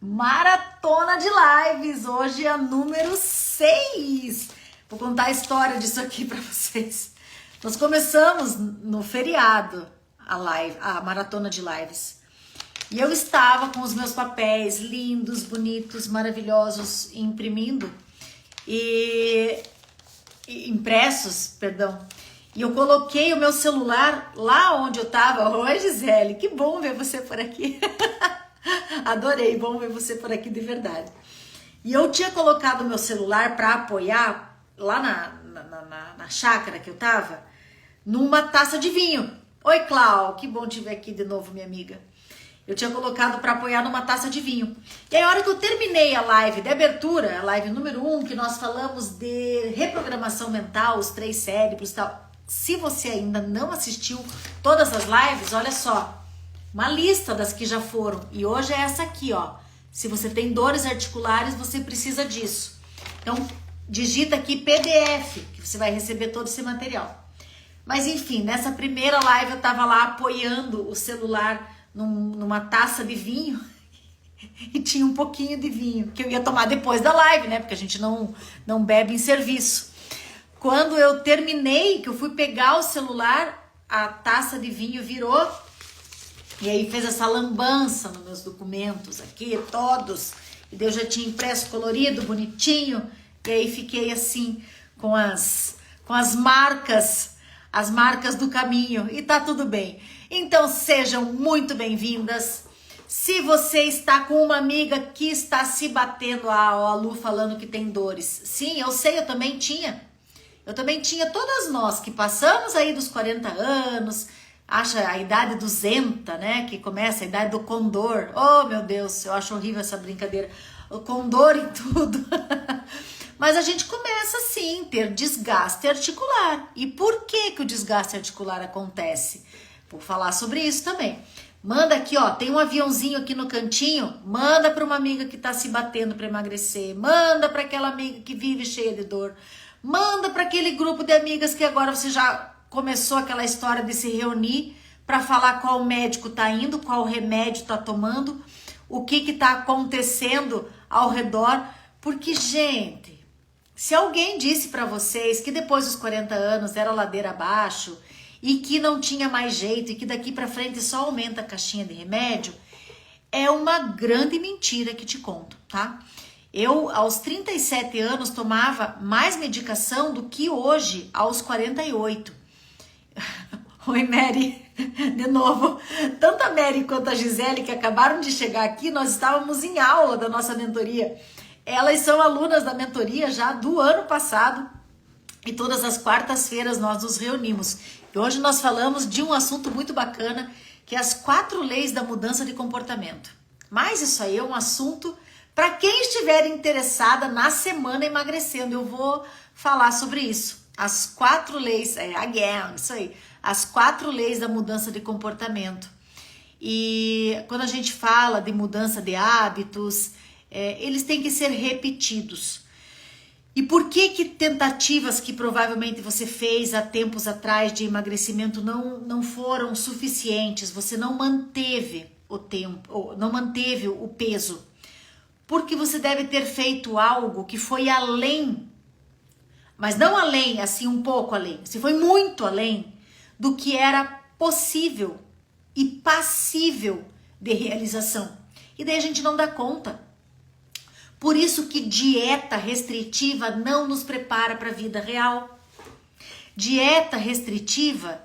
Maratona de lives, hoje é a número 6. Vou contar a história disso aqui para vocês. Nós começamos no feriado a maratona de lives. E eu estava com os meus papéis lindos, bonitos, maravilhosos, imprimindo e impressos, perdão. E eu coloquei o meu celular lá onde eu estava. Oi, Gisele, que bom ver você por aqui. Adorei, bom ver você por aqui de verdade. E eu tinha colocado o meu celular para apoiar lá na chácara que eu tava, numa taça de vinho. Oi, Clau, que bom te ver aqui de novo, minha amiga. Eu tinha colocado para apoiar numa taça de vinho. E aí, a hora que eu terminei a live de abertura, a live número 1, que nós falamos de reprogramação mental, os 3 cérebros e tal. Se você ainda não assistiu todas as lives, olha só. Uma lista das que já foram. E hoje é essa aqui, ó. Se você tem dores articulares, você precisa disso. Então, digita aqui PDF, que você vai receber todo esse material. Mas, enfim, nessa primeira live eu tava lá apoiando o celular numa taça de vinho. E tinha um pouquinho de vinho, que eu ia tomar depois da live, né? Porque a gente não bebe em serviço. Quando eu terminei, que eu fui pegar o celular, a taça de vinho virou. E aí fez essa lambança nos meus documentos aqui, todos. E daí eu já tinha impresso colorido, bonitinho. E aí fiquei assim, com as marcas do caminho. E tá tudo bem. Então sejam muito bem-vindas. Se você está com uma amiga que está se batendo, a Lu falando que tem dores. Sim, eu sei, eu também tinha. Todas nós que passamos aí dos 40 anos... Acha a idade 200, né? Que começa a idade do condor. Oh, meu Deus, eu acho horrível essa brincadeira. O condor e tudo. Mas a gente começa, sim, ter desgaste articular. E por que o desgaste articular acontece? Vou falar sobre isso também. Manda aqui, ó, tem um aviãozinho aqui no cantinho. Manda para uma amiga que tá se batendo para emagrecer. Manda para aquela amiga que vive cheia de dor. Manda para aquele grupo de amigas que agora você já... começou aquela história de se reunir para falar qual médico tá indo, qual remédio tá tomando, o que tá acontecendo ao redor. Porque, gente, se alguém disse para vocês que depois dos 40 anos era ladeira abaixo e que não tinha mais jeito e que daqui para frente só aumenta a caixinha de remédio, é uma grande mentira que te conto, tá? Eu, aos 37 anos, tomava mais medicação do que hoje, aos 48. Oi, Mary, de novo. Tanto a Mary quanto a Gisele, que acabaram de chegar aqui, nós estávamos em aula da nossa mentoria. Elas são alunas da mentoria já do ano passado e todas as quartas-feiras nós nos reunimos. E hoje nós falamos de um assunto muito bacana, que é as 4 leis da mudança de comportamento. Mas isso aí é um assunto para quem estiver interessada na semana emagrecendo. Eu vou falar sobre isso. As 4 leis, isso aí. As 4 leis da mudança de comportamento. E quando a gente fala de mudança de hábitos, eles têm que ser repetidos. E por que tentativas que provavelmente você fez há tempos atrás de emagrecimento não foram suficientes? Você não manteve o tempo, não manteve o peso. Porque você deve ter feito algo que foi além, mas não além, assim um pouco além. Você foi muito além do que era possível e passível de realização. E daí a gente não dá conta. Por isso que dieta restritiva não nos prepara para a vida real. Dieta restritiva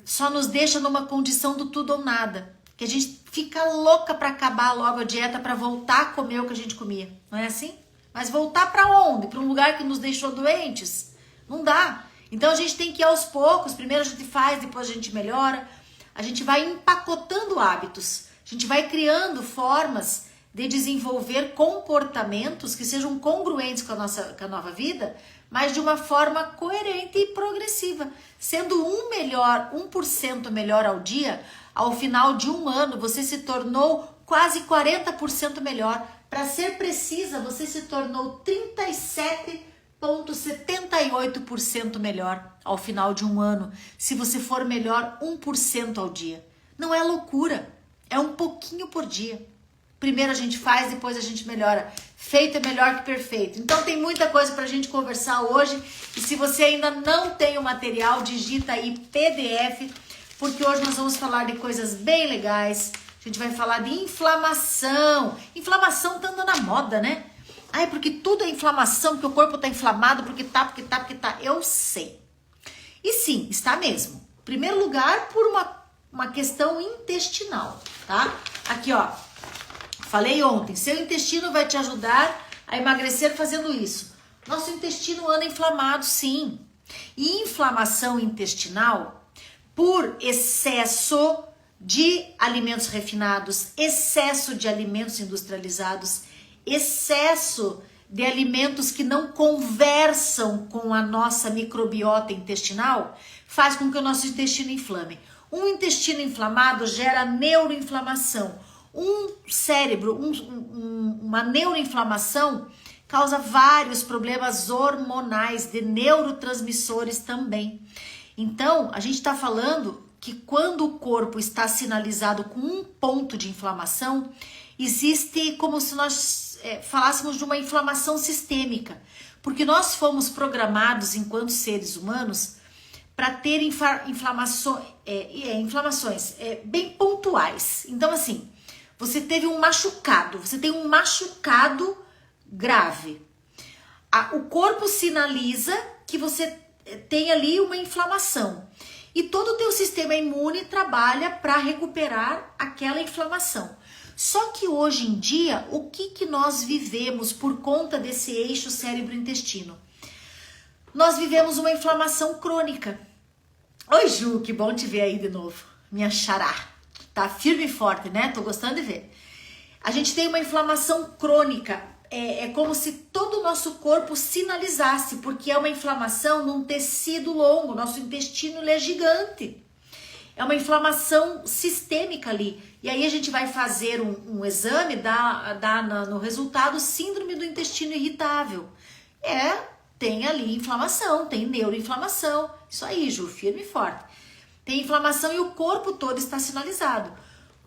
só nos deixa numa condição do tudo ou nada. Que a gente fica louca para acabar logo a dieta para voltar a comer o que a gente comia. Não é assim? Mas voltar para onde? Para um lugar que nos deixou doentes? Não dá. Então a gente tem que ir aos poucos. Primeiro a gente faz, depois a gente melhora. A gente vai empacotando hábitos. A gente vai criando formas de desenvolver comportamentos que sejam congruentes com a nova vida, mas de uma forma coerente e progressiva. Sendo 1% melhor ao dia, ao final de um ano você se tornou quase 40% melhor. Para ser precisa, você se tornou 37,78% melhor ao final de um ano, se você for melhor 1% ao dia. Não é loucura, é um pouquinho por dia. Primeiro a gente faz, depois a gente melhora. Feito é melhor que perfeito. Então tem muita coisa pra gente conversar hoje. E se você ainda não tem o material, digita aí PDF, porque hoje nós vamos falar de coisas bem legais. A gente vai falar de inflamação. Inflamação tá andando na moda, né? Ai, porque tudo é inflamação, porque o corpo tá inflamado, porque tá. Eu sei. E sim, está mesmo. Em primeiro lugar, por uma questão intestinal, tá? Aqui, ó. Falei ontem, seu intestino vai te ajudar a emagrecer fazendo isso. Nosso intestino anda inflamado, sim. E inflamação intestinal, por excesso de alimentos refinados, excesso de alimentos industrializados, excesso de alimentos que não conversam com a nossa microbiota intestinal, faz com que o nosso intestino inflame. Um intestino inflamado gera neuroinflamação. Um cérebro, uma neuroinflamação causa vários problemas hormonais, de neurotransmissores também. Então, a gente está falando que quando o corpo está sinalizado com um ponto de inflamação, existe como se nós falássemos de uma inflamação sistêmica, porque nós fomos programados enquanto seres humanos para ter inflamações bem pontuais. Então, assim, você teve um machucado, você tem um machucado grave. O corpo sinaliza que você tem ali uma inflamação. E todo o teu sistema imune trabalha para recuperar aquela inflamação. Só que hoje em dia, o que nós vivemos por conta desse eixo cérebro-intestino? Nós vivemos uma inflamação crônica. Oi, Ju, que bom te ver aí de novo. Minha xará. Tá firme e forte, né? Tô gostando de ver. A gente tem uma inflamação crônica. É como se todo o nosso corpo sinalizasse, porque é uma inflamação num tecido longo. Nosso intestino ele é gigante. É uma inflamação sistêmica ali. E aí a gente vai fazer um exame, dá no resultado síndrome do intestino irritável. Tem ali inflamação, tem neuroinflamação. Isso aí, Ju, firme e forte. Tem inflamação e o corpo todo está sinalizado.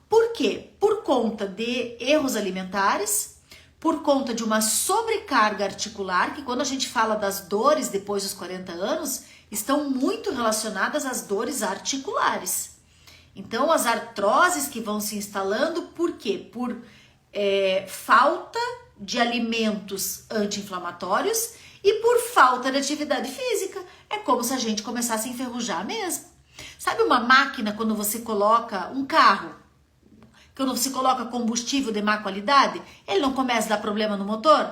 Por quê? Por conta de erros alimentares, por conta de uma sobrecarga articular, que quando a gente fala das dores depois dos 40 anos, estão muito relacionadas às dores articulares. Então, as artroses que vão se instalando, por quê? Por falta de alimentos anti-inflamatórios e por falta de atividade física. É como se a gente começasse a enferrujar mesmo. Sabe uma máquina quando você coloca um carro, quando você coloca combustível de má qualidade, ele não começa a dar problema no motor?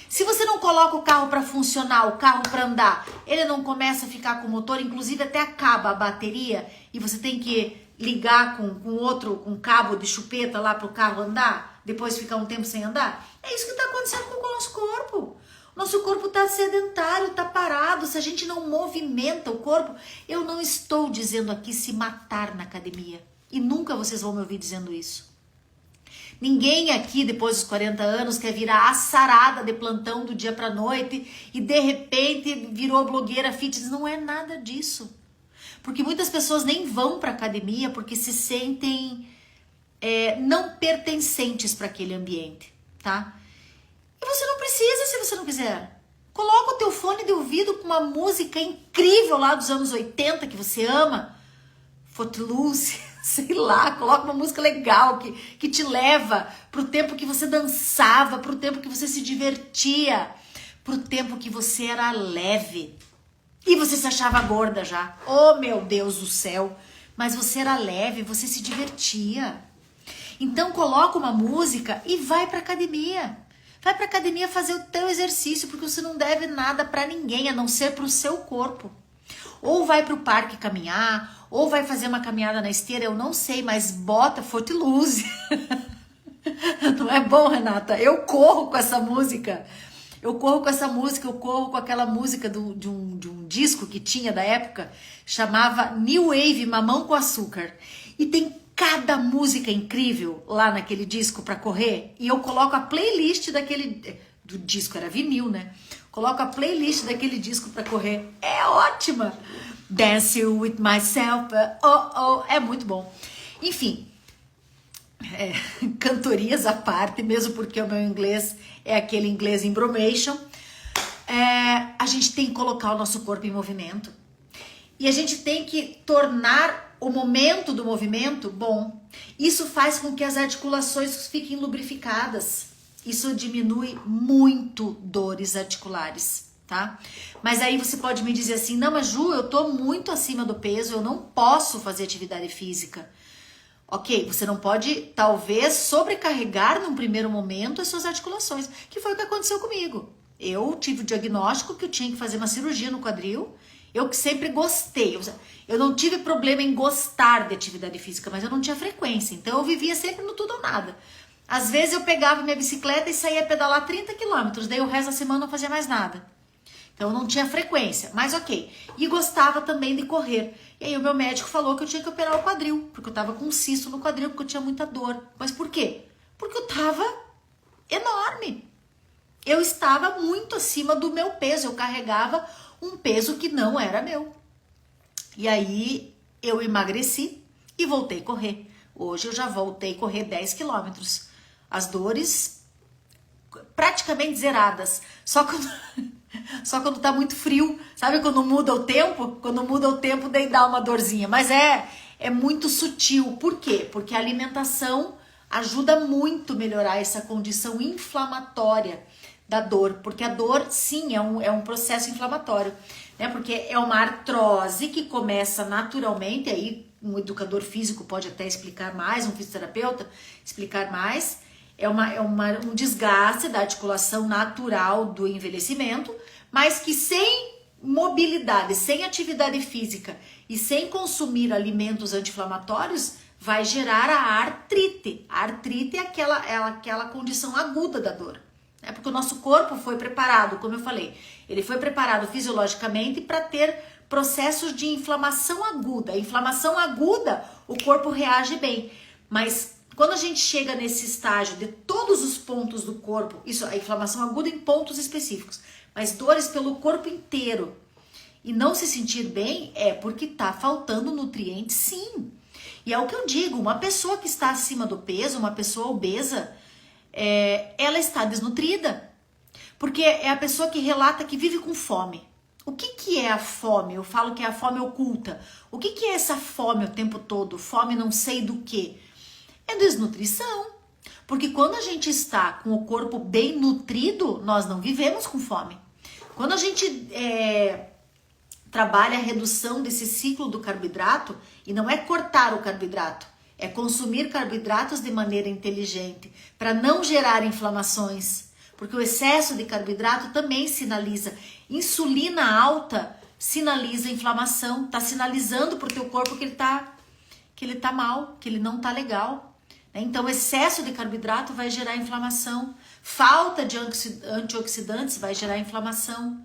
Se você não coloca o carro para funcionar, o carro para andar, ele não começa a ficar com o motor, inclusive até acaba a bateria e você tem que ligar com cabo de chupeta lá para o carro andar, depois ficar um tempo sem andar? É isso que está acontecendo com o nosso corpo. Nosso corpo está sedentário, está parado. Se a gente não movimenta o corpo, eu não estou dizendo aqui se matar na academia. E nunca vocês vão me ouvir dizendo isso. Ninguém aqui, depois dos 40 anos, quer virar a sarada de plantão do dia para noite e de repente virou blogueira fitness. Não é nada disso. Porque muitas pessoas nem vão para academia porque se sentem não pertencentes para aquele ambiente, tá? E você não precisa se você não quiser. Coloca o teu fone de ouvido com uma música incrível lá dos anos 80 que você ama. Footloose, sei lá, coloca uma música legal que te leva pro tempo que você dançava, pro tempo que você se divertia, pro tempo que você era leve. E você se achava gorda já. Oh, meu Deus do céu. Mas você era leve, você se divertia. Então coloca uma música e vai pra academia. Vai pra academia fazer o teu exercício, porque você não deve nada pra ninguém, a não ser pro seu corpo. Ou vai pro parque caminhar, ou vai fazer uma caminhada na esteira, eu não sei, mas bota Footloose. Não é bom, Renata? Eu corro com essa música. Eu corro com aquela música de um disco que tinha da época, chamava New Wave Mamão com Açúcar. E tem cada música incrível lá naquele disco para correr, e eu coloco a playlist do disco, era vinil, né? Coloco a playlist daquele disco para correr. É ótima! Dance with myself, é muito bom. Enfim, cantorias à parte, mesmo porque o meu inglês é aquele inglês embromation, a gente tem que colocar o nosso corpo em movimento. E a gente tem que tornar o momento do movimento bom. Isso faz com que as articulações fiquem lubrificadas. Isso diminui muito dores articulares, tá? Mas aí você pode me dizer assim, não, mas Ju, eu tô muito acima do peso, eu não posso fazer atividade física. Ok, você não pode, talvez, sobrecarregar num primeiro momento as suas articulações, que foi o que aconteceu comigo. Eu tive o diagnóstico que eu tinha que fazer uma cirurgia no quadril. Eu que sempre gostei, eu não tive problema em gostar de atividade física, mas eu não tinha frequência, então eu vivia sempre no tudo ou nada. Às vezes eu pegava minha bicicleta e saía pedalar 30 quilômetros, daí o resto da semana não fazia mais nada. Então eu não tinha frequência, mas ok. E gostava também de correr. E aí o meu médico falou que eu tinha que operar o quadril, porque eu tava com um cisto no quadril, porque eu tinha muita dor. Mas por quê? Porque eu tava enorme. Eu estava muito acima do meu peso, eu carregava um peso que não era meu. E aí eu emagreci e voltei a correr. Hoje eu já voltei a correr 10 quilômetros. As dores praticamente zeradas. Só quando tá muito frio. Sabe quando muda o tempo? Quando muda o tempo, daí dá uma dorzinha. Mas é muito sutil. Por quê? Porque a alimentação ajuda muito a melhorar essa condição inflamatória da dor, porque a dor, sim, é um processo inflamatório, né? Porque é uma artrose que começa naturalmente, aí um educador físico pode até explicar mais, um fisioterapeuta explicar mais, um desgaste da articulação natural do envelhecimento, mas que sem mobilidade, sem atividade física e sem consumir alimentos anti-inflamatórios, vai gerar a artrite. A artrite é aquela condição aguda da dor. É porque o nosso corpo foi preparado, como eu falei, ele foi preparado fisiologicamente para ter processos de inflamação aguda. A inflamação aguda, o corpo reage bem, mas quando a gente chega nesse estágio de todos os pontos do corpo, isso, a inflamação aguda em pontos específicos, mas dores pelo corpo inteiro e não se sentir bem é porque tá faltando nutriente, sim. E é o que eu digo, uma pessoa que está acima do peso, uma pessoa obesa, ela está desnutrida, porque é a pessoa que relata que vive com fome. O que é a fome? Eu falo que é a fome oculta. O que é essa fome o tempo todo? Fome não sei do que. É desnutrição, porque quando a gente está com o corpo bem nutrido, nós não vivemos com fome. Quando a gente trabalha a redução desse ciclo do carboidrato, e não é cortar o carboidrato, é consumir carboidratos de maneira inteligente, para não gerar inflamações. Porque o excesso de carboidrato também sinaliza. Insulina alta sinaliza inflamação. Está sinalizando para o teu corpo que ele tá mal, que ele não tá legal. Então, excesso de carboidrato vai gerar inflamação. Falta de antioxidantes vai gerar inflamação.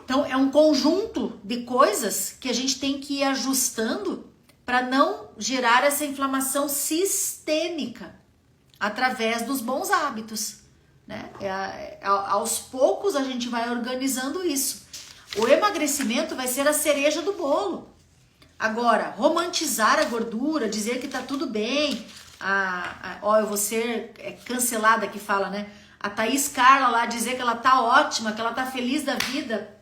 Então, é um conjunto de coisas que a gente tem que ir ajustando para não gerar essa inflamação sistêmica através dos bons hábitos, né? Aos poucos a gente vai organizando isso. O emagrecimento vai ser a cereja do bolo. Agora, romantizar a gordura, dizer que tá tudo bem, eu vou ser cancelada que fala, né? A Thaís Carla lá dizer que ela tá ótima, que ela tá feliz da vida.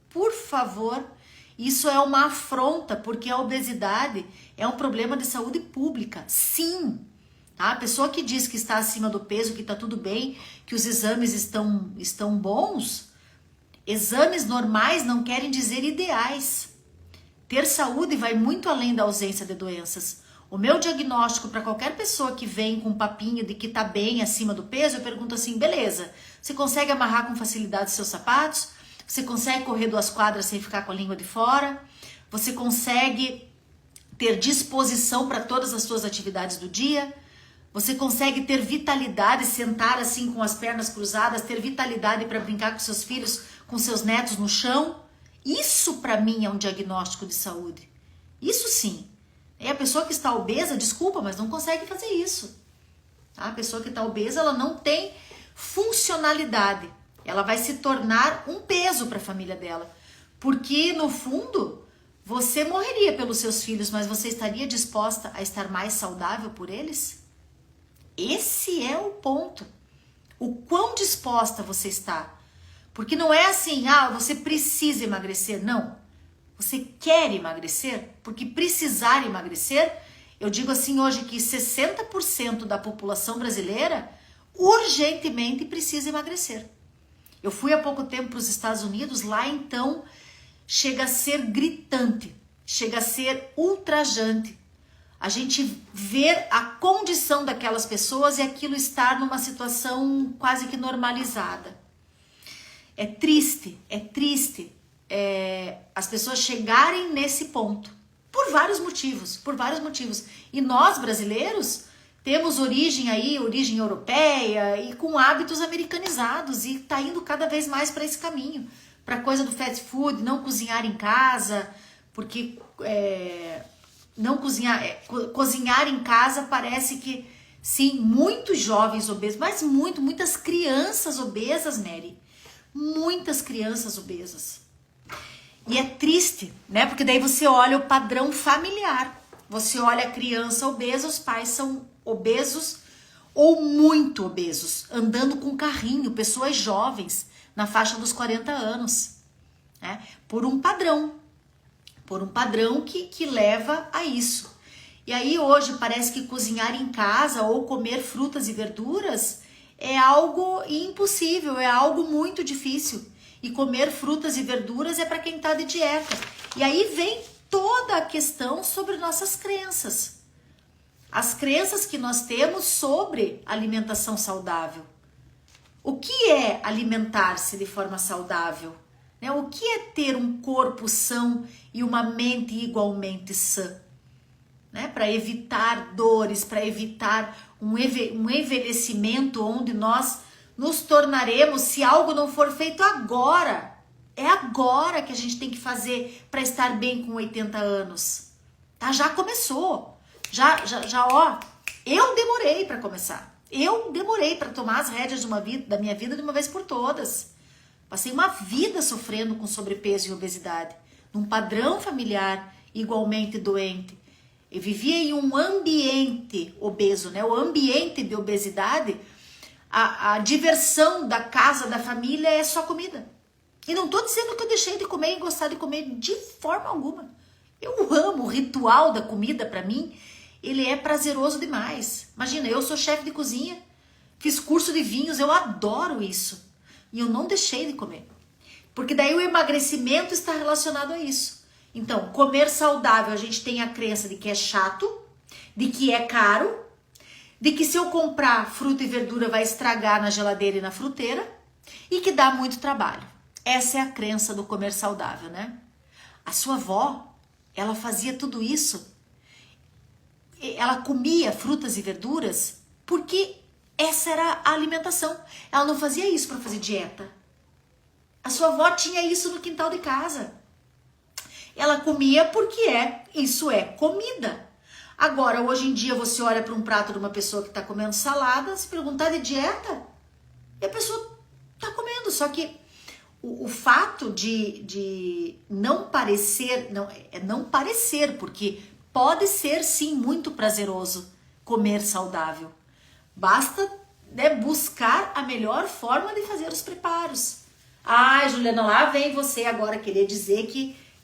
Por favor, isso é uma afronta, porque a obesidade é um problema de saúde pública, sim. Tá? A pessoa que diz que está acima do peso, que está tudo bem, que os exames estão bons, exames normais não querem dizer ideais. Ter saúde vai muito além da ausência de doenças. O meu diagnóstico para qualquer pessoa que vem com um papinho de que está bem acima do peso, eu pergunto assim, beleza, você consegue amarrar com facilidade seus sapatos? Você consegue correr 2 quadras sem ficar com a língua de fora? Você consegue ter disposição para todas as suas atividades do dia? Você consegue ter vitalidade, sentar assim com as pernas cruzadas, ter vitalidade para brincar com seus filhos, com seus netos no chão? Isso para mim é um diagnóstico de saúde. Isso sim. A pessoa que está obesa, desculpa, mas não consegue fazer isso. A pessoa que está obesa, ela não tem funcionalidade. Ela vai se tornar um peso para a família dela. Porque, no fundo, você morreria pelos seus filhos, mas você estaria disposta a estar mais saudável por eles? Esse é o ponto. O quão disposta você está. Porque não é assim, você precisa emagrecer. Não. Você quer emagrecer? Porque precisar emagrecer, eu digo assim hoje que 60% da população brasileira urgentemente precisa emagrecer. Eu fui há pouco tempo para os Estados Unidos, lá então chega a ser gritante, chega a ser ultrajante. A gente ver a condição daquelas pessoas e aquilo estar numa situação quase que normalizada. É triste as pessoas chegarem nesse ponto, por vários motivos. E nós, brasileiros, temos origem europeia e com hábitos americanizados e tá indo cada vez mais para esse caminho, para coisa do fast food, não cozinhar em casa, porque cozinhar em casa parece que, sim, muitos jovens obesos, mas muitas crianças obesas, Mary, muitas crianças obesas. E é triste, né? Porque daí você olha o padrão familiar. Você olha a criança obesa, os pais são obesos ou muito obesos, andando com carrinho, pessoas jovens, na faixa dos 40 anos, né? Por um padrão que leva a isso. E aí hoje parece que cozinhar em casa ou comer frutas e verduras é algo impossível, é algo muito difícil. E comer frutas e verduras é para quem está de dieta. E aí vem toda a questão sobre nossas crenças. As crenças que nós temos sobre alimentação saudável. O que é alimentar-se de forma saudável? O que é ter um corpo são e uma mente igualmente sã? Para evitar dores, para evitar um envelhecimento onde nós nos tornaremos, se algo não for feito agora. É agora que a gente tem que fazer para estar bem com 80 anos. Tá? Já começou. Eu demorei para começar. Eu demorei para tomar as rédeas da minha vida de uma vez por todas. Passei uma vida sofrendo com sobrepeso e obesidade, num padrão familiar igualmente doente. Eu vivia em um ambiente obeso, né? O ambiente de obesidade, a diversão da casa, da família é só comida. E não tô dizendo que eu deixei de comer e gostar de comer de forma alguma. Eu amo o ritual da comida, para mim, ele é prazeroso demais. Imagina, eu sou chefe de cozinha, fiz curso de vinhos, eu adoro isso. E eu não deixei de comer. Porque daí o emagrecimento está relacionado a isso. Então, comer saudável, a gente tem a crença de que é chato, de que é caro, de que se eu comprar fruta e verdura vai estragar na geladeira e na fruteira, e que dá muito trabalho. Essa é a crença do comer saudável, né? A sua avó, ela fazia tudo isso. Ela comia frutas e verduras porque essa era a alimentação. Ela não fazia isso para fazer dieta. A sua avó tinha isso no quintal de casa. Ela comia porque isso é comida. Agora, hoje em dia, você olha para um prato de uma pessoa que está comendo salada, se perguntar de dieta, e a pessoa está comendo. Só que o fato de não parecer, não parecer, porque pode ser sim muito prazeroso comer saudável. Basta buscar a melhor forma de fazer os preparos. Juliana, lá vem você agora querer dizer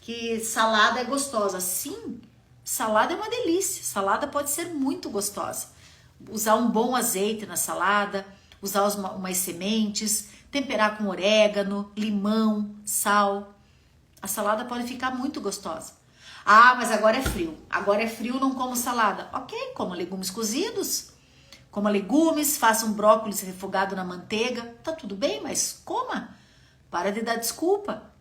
que salada é gostosa. Sim, salada é uma delícia. Salada pode ser muito gostosa. Usar um bom azeite na salada, usar umas sementes, temperar com orégano, limão, sal. A salada pode ficar muito gostosa. Mas agora é frio. Agora é frio, não como salada. Ok, coma legumes cozidos. Coma legumes, faça um brócolis refogado na manteiga. Tá tudo bem, mas coma. Para de dar desculpa.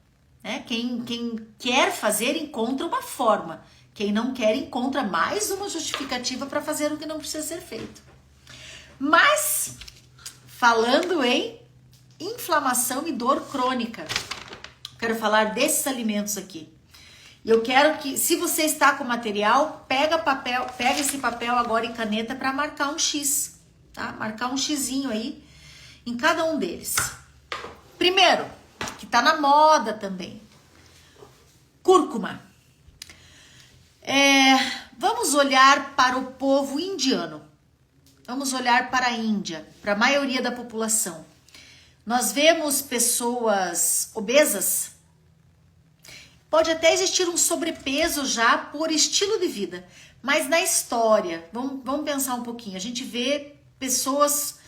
Quem quer fazer, encontra uma forma. Quem não quer, encontra mais uma justificativa para fazer o que não precisa ser feito. Mas, falando em inflamação e dor crônica, quero falar desses alimentos aqui. E eu quero que, se você está com material, pega esse papel agora e caneta para marcar um X, tá? Marcar um xizinho aí em cada um deles. Primeiro, que tá na moda também, cúrcuma. Vamos olhar para o povo indiano. vamos olhar para a Índia, para a maioria da população. Nós vemos pessoas obesas. Pode até existir um sobrepeso já por estilo de vida, mas na história, vamos pensar um pouquinho, a gente vê pessoas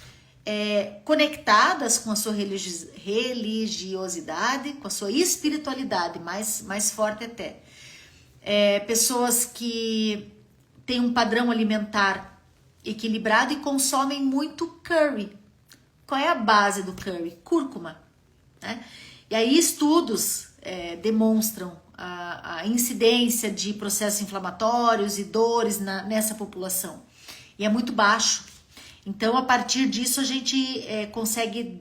conectadas com a sua religiosidade, com a sua espiritualidade, mais forte até. Pessoas que têm um padrão alimentar equilibrado e consomem muito curry. Qual é a base do curry? Cúrcuma, né? E aí estudos demonstram a incidência de processos inflamatórios e dores nessa população. E é muito baixo. Então, a partir disso, a gente consegue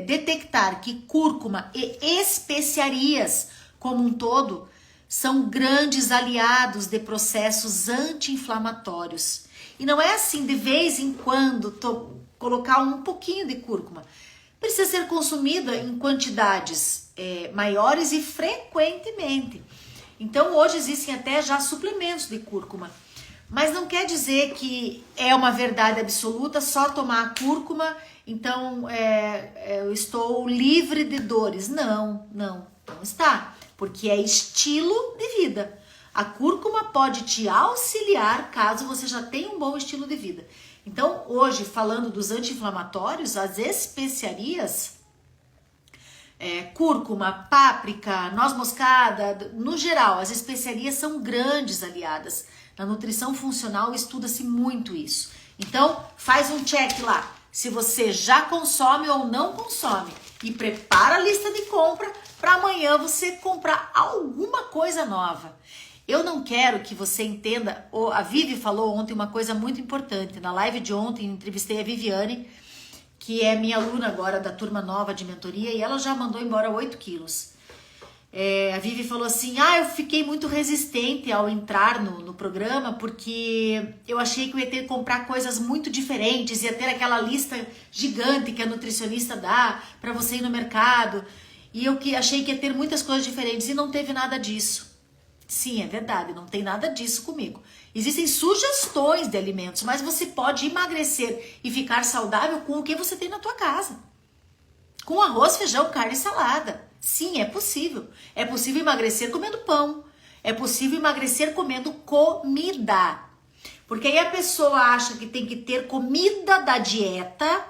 detectar que cúrcuma e especiarias como um todo são grandes aliados de processos anti-inflamatórios. E não é assim, de vez em quando, colocar um pouquinho de cúrcuma. Precisa ser consumida em quantidades maiores e frequentemente. Então, hoje existem até já suplementos de cúrcuma. Mas não quer dizer que é uma verdade absoluta só tomar cúrcuma, então eu estou livre de dores. Não está. Porque é estilo de vida. A cúrcuma pode te auxiliar caso você já tenha um bom estilo de vida. Então, hoje, falando dos anti-inflamatórios, as especiarias, cúrcuma, páprica, noz moscada, no geral, as especiarias são grandes aliadas. Na nutrição funcional estuda-se muito isso. Então, faz um check lá, se você já consome ou não consome. E prepara a lista de compra para amanhã você comprar alguma coisa nova. Eu não quero que você entenda, a Vivi falou ontem uma coisa muito importante. Na live de ontem, entrevistei a Viviane, que é minha aluna agora da turma nova de mentoria, e ela já mandou embora 8 quilos. A Vivi falou assim, eu fiquei muito resistente ao entrar no programa, porque eu achei que eu ia ter que comprar coisas muito diferentes, ia ter aquela lista gigante que a nutricionista dá para você ir no mercado, e eu achei que ia ter muitas coisas diferentes, e não teve nada disso. Sim, é verdade, não tem nada disso comigo. Existem sugestões de alimentos, mas você pode emagrecer e ficar saudável com o que você tem na tua casa. Com arroz, feijão, carne e salada. Sim, é possível. É possível emagrecer comendo pão. É possível emagrecer comendo comida. Porque aí a pessoa acha que tem que ter comida da dieta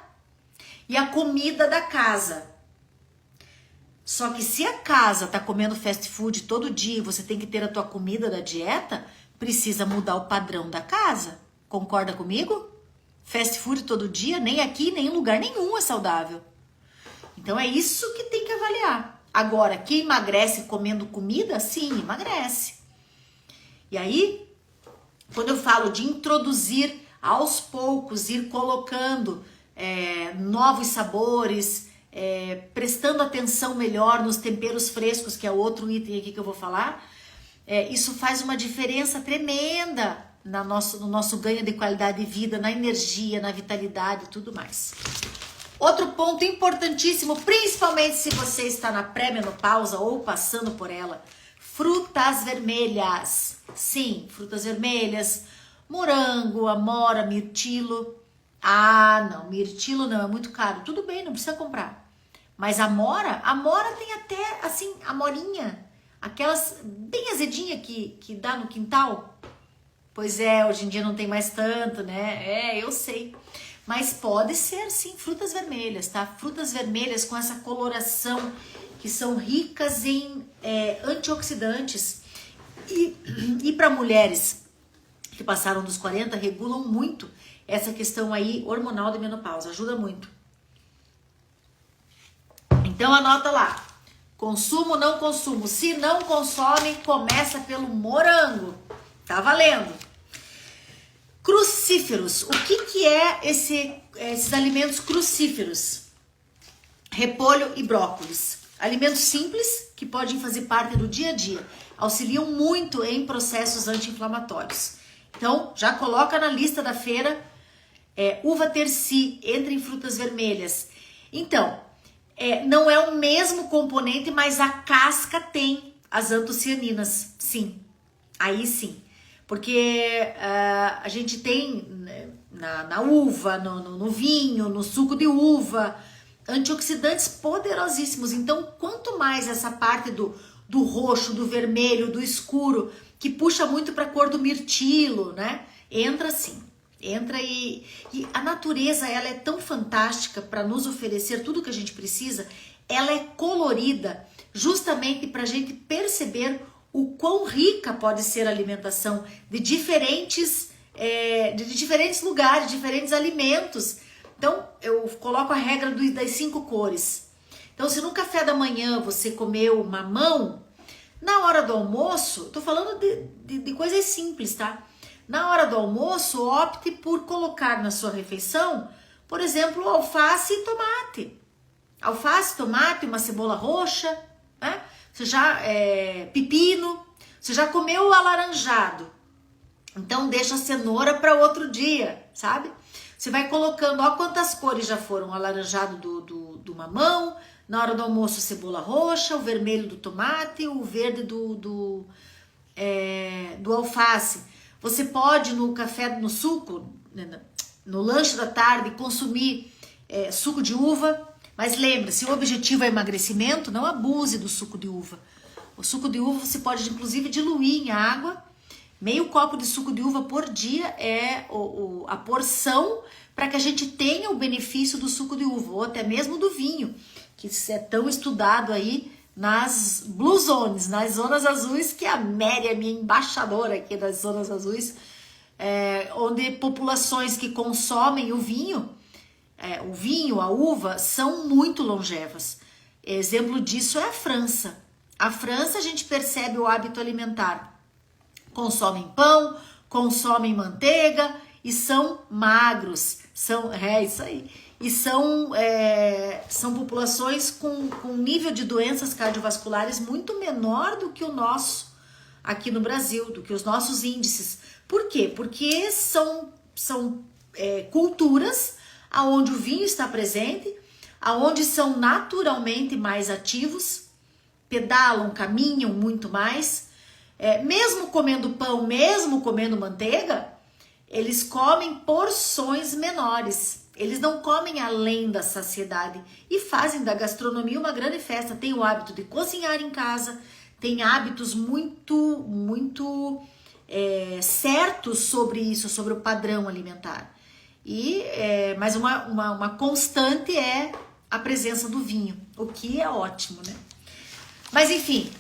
e a comida da casa. Só que se a casa tá comendo fast food todo dia e você tem que ter a tua comida da dieta, precisa mudar o padrão da casa. Concorda comigo? Fast food todo dia, nem aqui, nem em lugar nenhum é saudável. Então é isso que tem que avaliar. Agora, quem emagrece comendo comida, sim, emagrece. E aí, quando eu falo de introduzir aos poucos, ir colocando novos sabores, prestando atenção melhor nos temperos frescos, que é outro item aqui que eu vou falar, isso faz uma diferença tremenda no nosso ganho de qualidade de vida, na energia, na vitalidade e tudo mais. Outro ponto importantíssimo, principalmente se você está na pré-menopausa ou passando por ela, frutas vermelhas. Sim, frutas vermelhas, morango, amora, mirtilo. Não, mirtilo não, é muito caro. Tudo bem, não precisa comprar. Mas amora tem até, assim, amorinha, aquelas bem azedinha que dá no quintal. Pois hoje em dia não tem mais tanto, né? Eu sei. Mas pode ser, sim, frutas vermelhas, tá? Frutas vermelhas com essa coloração, que são ricas em antioxidantes. E para mulheres que passaram dos 40, regulam muito essa questão aí hormonal de menopausa, ajuda muito. Então anota lá, consumo, não consumo. Se não consome, começa pelo morango, tá valendo. Crucíferos, o que é esses alimentos crucíferos? Repolho e brócolis, alimentos simples que podem fazer parte do dia a dia, auxiliam muito em processos anti-inflamatórios. Então, já coloca na lista da feira, uva terci, entra em frutas vermelhas. Então, não é o mesmo componente, mas a casca tem as antocianinas, sim, aí sim. Porque a gente tem, na uva, no vinho, no suco de uva, antioxidantes poderosíssimos. Então, quanto mais essa parte do roxo, do vermelho, do escuro, que puxa muito para a cor do mirtilo, né? Entra sim, entra e a natureza, ela é tão fantástica para nos oferecer tudo que a gente precisa, ela é colorida justamente para a gente perceber o quão rica pode ser a alimentação de diferentes lugares, diferentes alimentos. Então, eu coloco a regra das 5 cores. Então, se no café da manhã você comeu mamão, na hora do almoço, tô falando de coisas simples, tá? Na hora do almoço, opte por colocar na sua refeição, por exemplo, alface e tomate. Alface, tomate, uma cebola roxa, né? Pepino. Você já comeu o alaranjado. Então, deixa a cenoura para outro dia, sabe? Você vai colocando, ó quantas cores já foram. O alaranjado do mamão, na hora do almoço cebola roxa, o vermelho do tomate, o verde do alface. Você pode no café, no suco, no lanche da tarde, consumir suco de uva. Mas lembre-se, o objetivo é emagrecimento, não abuse do suco de uva. O suco de uva você pode inclusive diluir em água. Meio copo de suco de uva por dia é a porção para que a gente tenha o benefício do suco de uva, ou até mesmo do vinho, que é tão estudado aí nas blue zones, nas zonas azuis, que a Mary é minha embaixadora aqui das zonas azuis, onde populações que consomem o vinho, a uva, são muito longevas. Exemplo disso é a França. A França, a gente percebe o hábito alimentar. Consomem pão, consomem manteiga e são magros. Isso aí. E são populações com nível de doenças cardiovasculares muito menor do que o nosso aqui no Brasil, do que os nossos índices. Por quê? Porque são culturas onde o vinho está presente, onde são naturalmente mais ativos, pedalam, caminham muito mais. Mesmo comendo pão, mesmo comendo manteiga, eles comem porções menores. Eles não comem além da saciedade e fazem da gastronomia uma grande festa. Tem o hábito de cozinhar em casa, tem hábitos muito certos sobre isso, sobre o padrão alimentar. Mas uma constante é a presença do vinho, o que é ótimo, né? Mas enfim,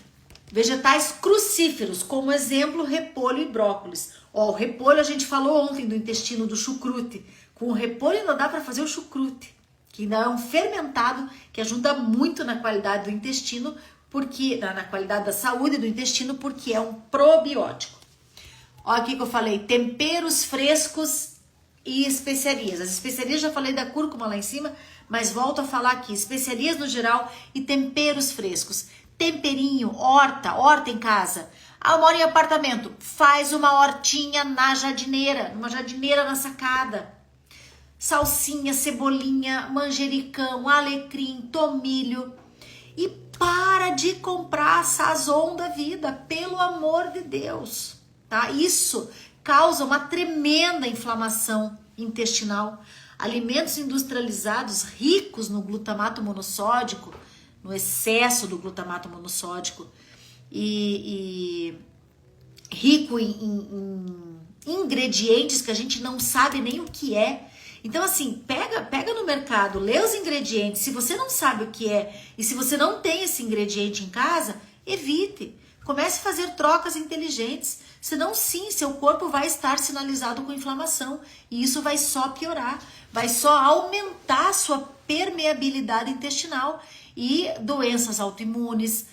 vegetais crucíferos, como exemplo, repolho e brócolis. O repolho a gente falou ontem do intestino do chucrute. Com o repolho ainda dá para fazer o chucrute, que ainda é um fermentado que ajuda muito na qualidade do intestino, porque na qualidade da saúde do intestino, porque é um probiótico. Olha aqui que eu falei, temperos frescos e especiarias. As especiarias já falei da cúrcuma lá em cima, mas volto a falar aqui, especiarias no geral e temperos frescos. Temperinho, horta em casa. Eu moro em apartamento, faz uma hortinha na jardineira, numa jardineira na sacada. Salsinha, cebolinha, manjericão, alecrim, tomilho. E para de comprar Sazon da vida, pelo amor de Deus, tá? Isso causa uma tremenda inflamação intestinal. Alimentos industrializados ricos no glutamato monossódico, no excesso do glutamato monossódico e rico em ingredientes que a gente não sabe nem o que é. Então assim, pega no mercado, lê os ingredientes. Se você não sabe o que é e se você não tem esse ingrediente em casa, evite. Comece a fazer trocas inteligentes, senão sim, seu corpo vai estar sinalizado com inflamação e isso vai só piorar, vai só aumentar a sua permeabilidade intestinal e doenças autoimunes,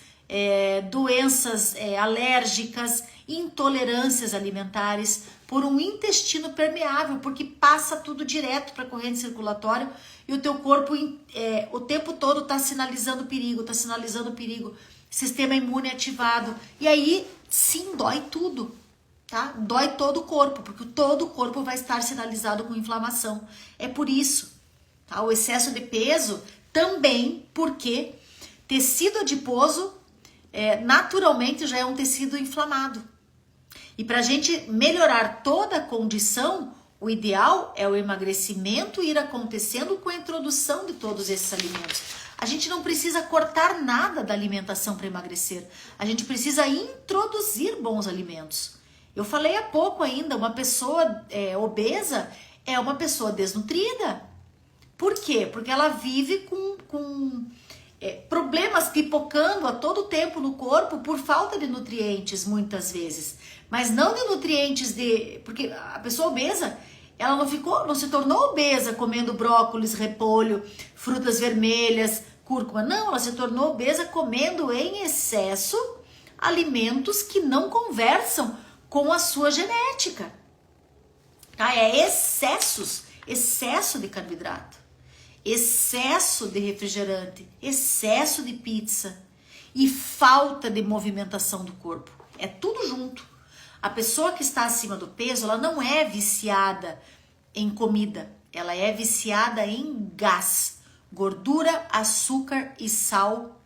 doenças alérgicas, intolerâncias alimentares por um intestino permeável, porque passa tudo direto para a corrente circulatória e o teu corpo o tempo todo está sinalizando perigo, sistema imune ativado, e aí sim dói tudo, tá? Dói todo o corpo, porque todo o corpo vai estar sinalizado com inflamação. É por isso, tá? O excesso de peso também, porque tecido adiposo naturalmente já é um tecido inflamado. E para a gente melhorar toda a condição, O ideal é o emagrecimento ir acontecendo com a introdução de todos esses alimentos. A gente não precisa cortar nada da alimentação para emagrecer. A gente precisa introduzir bons alimentos. Eu falei há pouco ainda, uma pessoa obesa é uma pessoa desnutrida. Por quê? Porque ela vive com problemas pipocando a todo tempo no corpo por falta de nutrientes, muitas vezes. Mas não de nutrientes porque a pessoa obesa, ela não se tornou obesa comendo brócolis, repolho, frutas vermelhas, cúrcuma. Não, ela se tornou obesa comendo em excesso alimentos que não conversam com a sua genética. Tá? Excesso de carboidrato, excesso de refrigerante, excesso de pizza e falta de movimentação do corpo. É tudo junto. A pessoa que está acima do peso, ela não é viciada em comida, ela é viciada em gás, gordura, açúcar e sal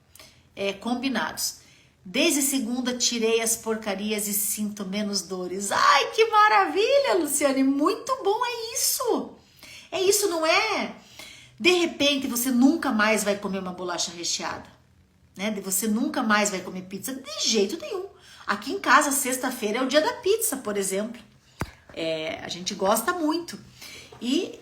combinados. Desde segunda tirei as porcarias e sinto menos dores. Ai, que maravilha, Luciane, muito bom, é isso. É isso, não é? De repente você nunca mais vai comer uma bolacha recheada, né? Você nunca mais vai comer pizza, de jeito nenhum. Aqui em casa, sexta-feira é o dia da pizza, por exemplo. A gente gosta muito. E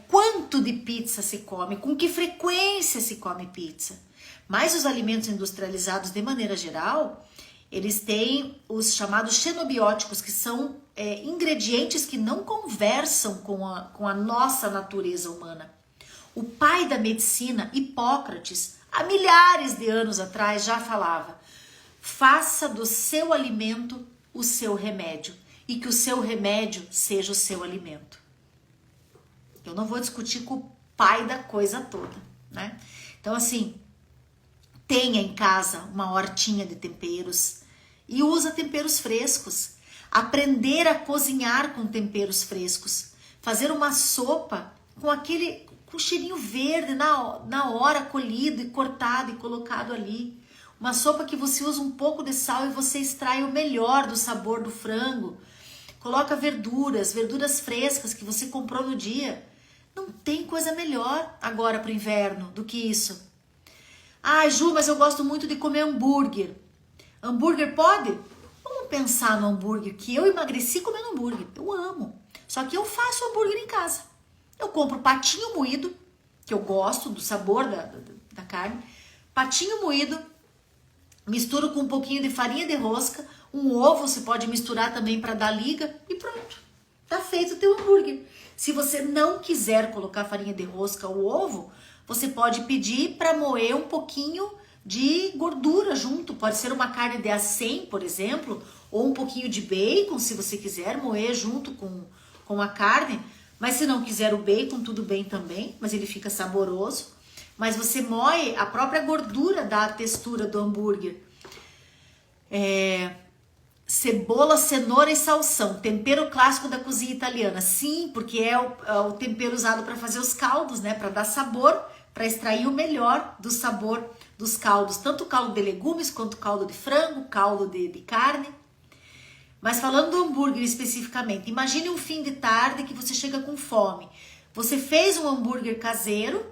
quanto de pizza se come? Com que frequência se come pizza? Mas os alimentos industrializados, de maneira geral, eles têm os chamados xenobióticos, que são ingredientes que não conversam com a nossa natureza humana. O pai da medicina, Hipócrates, há milhares de anos atrás já falava: faça do seu alimento o seu remédio e que o seu remédio seja o seu alimento. Eu não vou discutir com o pai da coisa toda, né? Então, assim, tenha em casa uma hortinha de temperos e usa temperos frescos. Aprender a cozinhar com temperos frescos. Fazer uma sopa com cheirinho verde na hora, colhido e cortado e colocado ali. Uma sopa que você usa um pouco de sal e você extrai o melhor do sabor do frango. Coloca verduras frescas que você comprou no dia. Não tem coisa melhor agora para o inverno do que isso. Ah, Ju, mas eu gosto muito de comer hambúrguer. Hambúrguer pode? Vamos pensar no hambúrguer, que eu emagreci comendo hambúrguer. Eu amo. Só que eu faço hambúrguer em casa. Eu compro patinho moído, que eu gosto do sabor da carne. Patinho moído, misturo com um pouquinho de farinha de rosca. Um ovo você pode misturar também para dar liga e pronto. Tá feito o teu hambúrguer. Se você não quiser colocar farinha de rosca ou ovo, você pode pedir para moer um pouquinho de gordura junto. Pode ser uma carne de acém, por exemplo, ou um pouquinho de bacon, se você quiser moer junto com a carne. Mas se não quiser o bacon, tudo bem também, mas ele fica saboroso. Mas você moe, a própria gordura dá a textura do hambúrguer. Cebola, cenoura e salsão, tempero clássico da cozinha italiana. Sim, porque é o tempero usado para fazer os caldos, né? Para dar sabor, para extrair o melhor do sabor dos caldos. Tanto o caldo de legumes, quanto o caldo de frango, caldo de carne. Mas falando do hambúrguer especificamente, imagine um fim de tarde que você chega com fome. Você fez um hambúrguer caseiro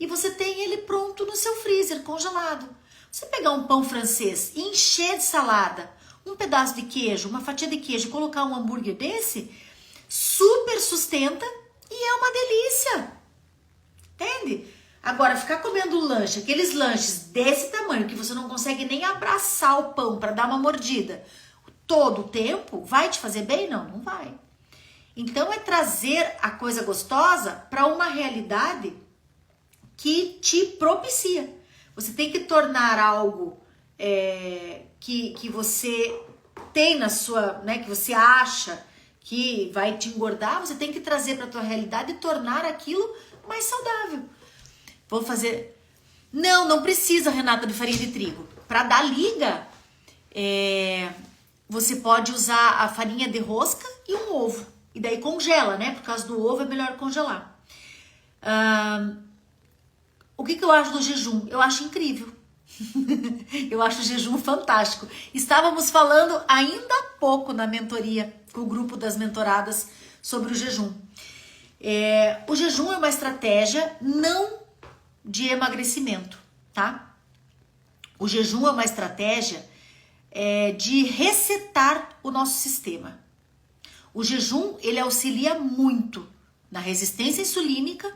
e você tem ele pronto no seu freezer, congelado. Você pegar um pão francês e encher de salada, um pedaço de queijo, uma fatia de queijo, colocar um hambúrguer desse, super sustenta e é uma delícia. Entende? Agora, ficar comendo lanche, aqueles lanches desse tamanho que você não consegue nem abraçar o pão para dar uma mordida todo o tempo, vai te fazer bem? Não, não vai. Então é trazer a coisa gostosa para uma realidade que te propicia. Você tem que tornar algo que você tem na sua, né, que você acha que vai te engordar, você tem que trazer para a tua realidade e tornar aquilo mais saudável. Vou fazer... Não precisa, Renata, de farinha de trigo. Para dar liga, você pode usar a farinha de rosca e um ovo. E daí congela, né? Por causa do ovo é melhor congelar. O que eu acho do jejum? Eu acho incrível. Eu acho o jejum fantástico. Estávamos falando ainda há pouco na mentoria, com o grupo das mentoradas, sobre o jejum. O jejum é uma estratégia não de emagrecimento, tá? O jejum é uma estratégia de resetar o nosso sistema. O jejum, ele auxilia muito na resistência insulínica